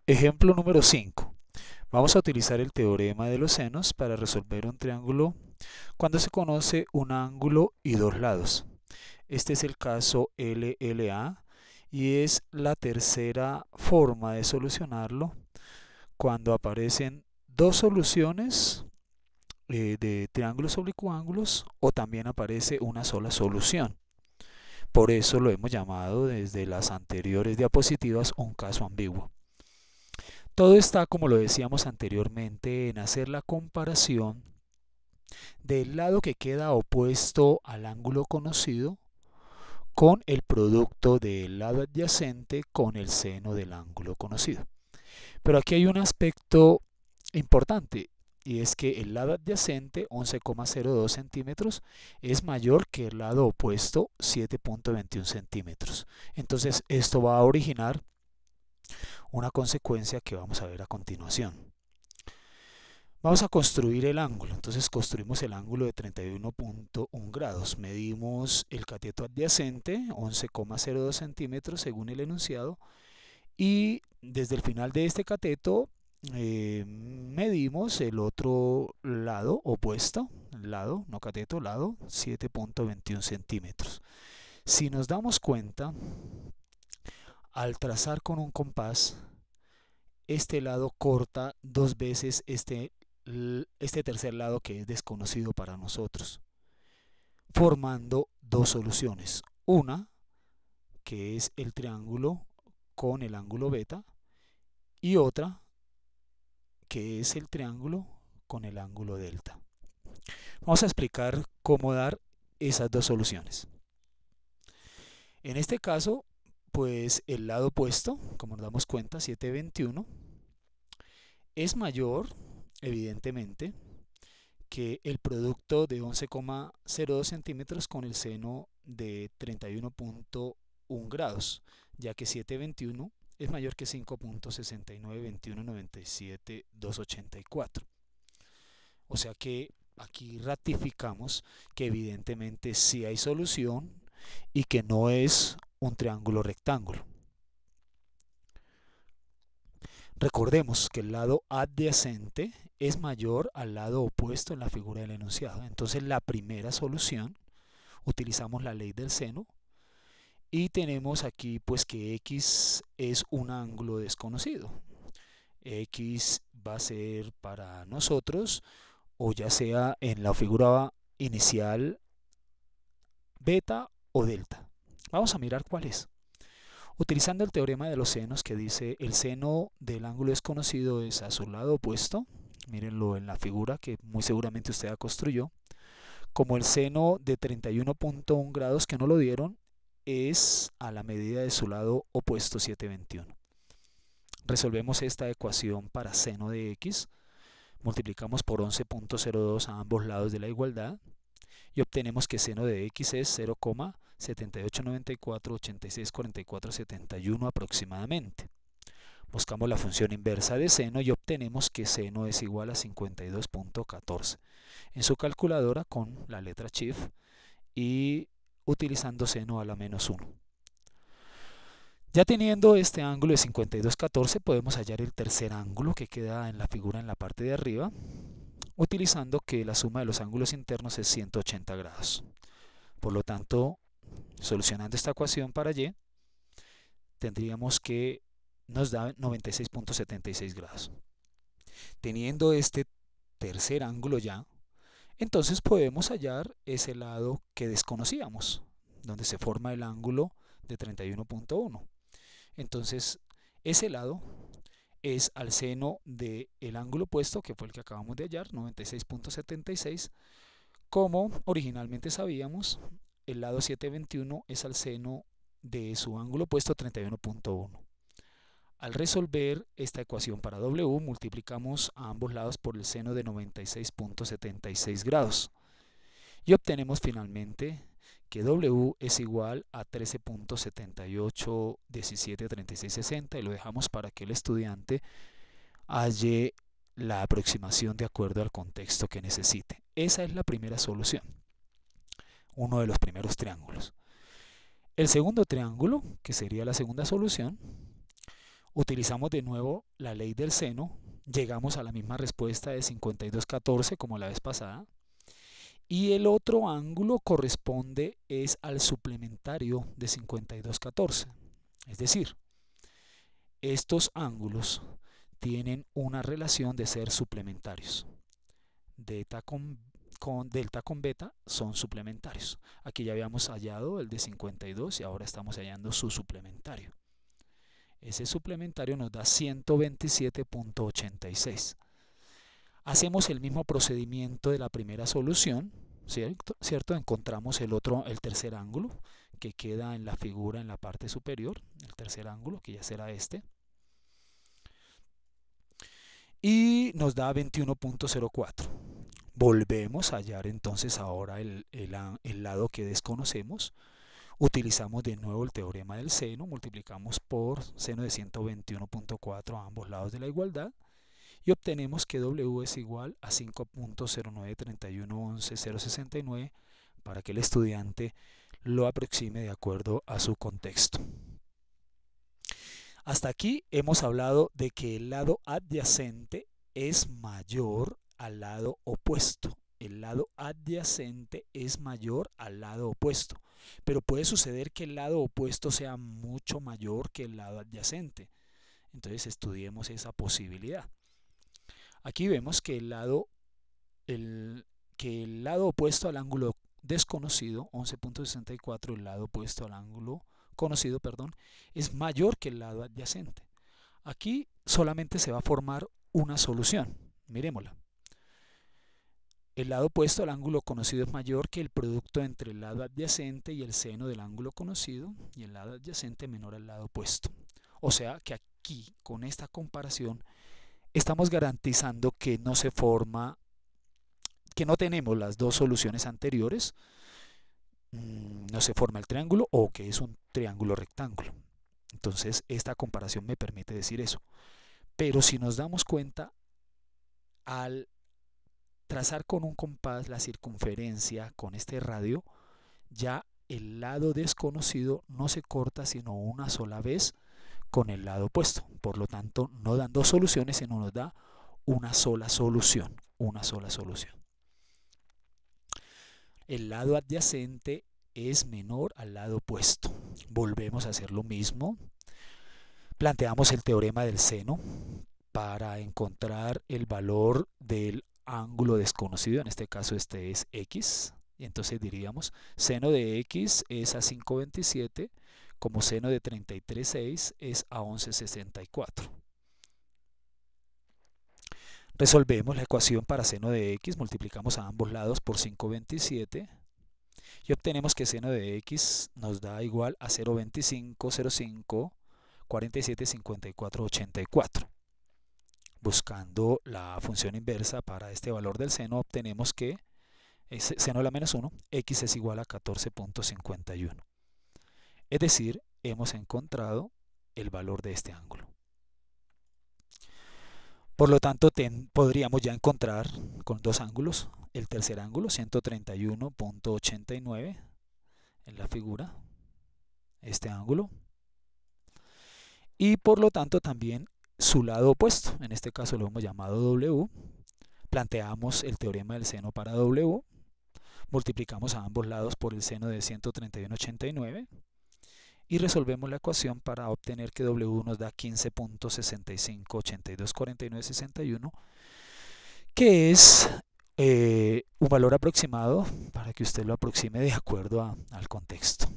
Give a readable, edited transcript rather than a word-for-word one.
Ejemplo número 5. Vamos a utilizar el teorema de los senos para resolver un triángulo cuando se conoce un ángulo y dos lados. Este es el caso LLA y es la tercera forma de solucionarlo cuando aparecen dos soluciones de triángulos oblicuángulos o también aparece una sola solución. Por eso lo hemos llamado desde las anteriores diapositivas un caso ambiguo. Todo está, como lo decíamos anteriormente, en hacer la comparación del lado que queda opuesto al ángulo conocido con el producto del lado adyacente con el seno del ángulo conocido. Pero aquí hay un aspecto importante y es que el lado adyacente, 11,02 centímetros, es mayor que el lado opuesto, 7,21 centímetros. Entonces esto va a originar una consecuencia que vamos a ver a continuación. Vamos a construir el ángulo. Entonces construimos el ángulo de 31,1 grados. Medimos el cateto adyacente, 11,02 centímetros según el enunciado. Y desde el final de este cateto medimos el otro lado opuesto, lado, no cateto, lado, 7,21 centímetros. Si nos damos cuenta, al trazar con un compás, este lado corta dos veces este tercer lado que es desconocido para nosotros, formando dos soluciones. Una, que es el triángulo con el ángulo beta, y otra, que es el triángulo con el ángulo delta. Vamos a explicar cómo dar esas dos soluciones. En este caso, pues el lado opuesto, como nos damos cuenta, 7,21, es mayor, evidentemente, que el producto de 11,02 centímetros con el seno de 31,1 grados, ya que 7,21 es mayor que 5,692197,284. O sea que aquí ratificamos que evidentemente sí hay solución y que no es un triángulo rectángulo. Recordemos que el lado adyacente es mayor al lado opuesto en la figura del enunciado. Entonces la primera solución, utilizamos la ley del seno y tenemos aquí pues que X es un ángulo desconocido. X va a ser para nosotros, o ya sea en la figura inicial, beta o delta. Vamos a mirar cuál es. Utilizando el teorema de los senos que dice el seno del ángulo desconocido es a su lado opuesto, mírenlo en la figura que muy seguramente usted ya construyó, como el seno de 31,1 grados que no lo dieron es a la medida de su lado opuesto 7,21. Resolvemos esta ecuación para seno de x, multiplicamos por 11,02 a ambos lados de la igualdad y obtenemos que seno de x es 0,7894864471 aproximadamente. Buscamos la función inversa de seno y obtenemos que seno es igual a 52,14. En su calculadora con la letra Shift y utilizando seno a la menos 1. Ya teniendo este ángulo de 52,14 podemos hallar el tercer ángulo que queda en la figura en la parte de arriba, utilizando que la suma de los ángulos internos es 180 grados. Por lo tanto, solucionando esta ecuación para y, tendríamos que nos da 96,76 grados. Teniendo este tercer ángulo ya, entonces podemos hallar ese lado que desconocíamos, donde se forma el ángulo de 31,1. Entonces, ese lado es al seno del ángulo opuesto, que fue el que acabamos de hallar, 96,76. Como originalmente sabíamos, el lado 7,21 es al seno de su ángulo opuesto, 31,1. Al resolver esta ecuación para W, multiplicamos a ambos lados por el seno de 96,76 grados. Y obtenemos finalmente que W es igual a 13,78173660 y lo dejamos para que el estudiante halle la aproximación de acuerdo al contexto que necesite. Esa es la primera solución, uno de los primeros triángulos. El segundo triángulo, que sería la segunda solución, Utilizamos de nuevo la ley del seno, llegamos a la misma respuesta de 52,14 como la vez pasada. Y el otro ángulo corresponde es al suplementario de 52,14. Es decir, estos ángulos tienen una relación de ser suplementarios. Delta con beta son suplementarios. Aquí ya habíamos hallado el de 52 y ahora estamos hallando su suplementario. Ese suplementario nos da 127,86. Hacemos el mismo procedimiento de la primera solución, ¿cierto? Encontramos el tercer ángulo que queda en la figura en la parte superior, el tercer ángulo que ya será este. Y nos da 21,04. Volvemos a hallar entonces ahora el lado que desconocemos. Utilizamos de nuevo el teorema del seno, multiplicamos por seno de 121,4 a ambos lados de la igualdad y obtenemos que W es igual a 5.093111.069 para que el estudiante lo aproxime de acuerdo a su contexto. Hasta aquí hemos hablado de que el lado adyacente es mayor al lado opuesto. El lado adyacente es mayor al lado opuesto. Pero puede suceder que el lado opuesto sea mucho mayor que el lado adyacente. Entonces estudiemos esa posibilidad. Aquí vemos que el lado opuesto al ángulo desconocido, 11,64, el lado opuesto al ángulo conocido, es mayor que el lado adyacente. Aquí solamente se va a formar una solución. Miremosla. El lado opuesto al ángulo conocido es mayor que el producto entre el lado adyacente y el seno del ángulo conocido, y el lado adyacente menor al lado opuesto. O sea que aquí, con esta comparación, estamos garantizando que no se forma, que no tenemos las dos soluciones anteriores, no se forma el triángulo o que es un triángulo rectángulo. Entonces esta comparación me permite decir eso. Pero si nos damos cuenta, al trazar con un compás la circunferencia con este radio, ya el lado desconocido no se corta sino una sola vez con el lado opuesto. Por lo tanto, no dan dos soluciones, sino nos da una sola solución. El lado adyacente es menor al lado opuesto. Volvemos a hacer lo mismo. Planteamos el teorema del seno para encontrar el valor del ángulo desconocido. En este caso este es x. Y entonces diríamos seno de x es a 5,27 como seno de 33,6 es a 11,64. Resolvemos la ecuación para seno de x, multiplicamos a ambos lados por 5,27 y obtenemos que seno de x nos da igual a 0,2505 47,54,84. Buscando la función inversa para este valor del seno, obtenemos que seno de la menos 1, x es igual a 14,51. Es decir, hemos encontrado el valor de este ángulo. Por lo tanto, podríamos ya encontrar con dos ángulos el tercer ángulo, 131,89 en la figura, este ángulo. Y por lo tanto también su lado opuesto, en este caso lo hemos llamado W. Planteamos el teorema del seno para W, multiplicamos a ambos lados por el seno de 131,89 y resolvemos la ecuación para obtener que W nos da 15,6582,49,61, que es un valor aproximado para que usted lo aproxime de acuerdo al contexto.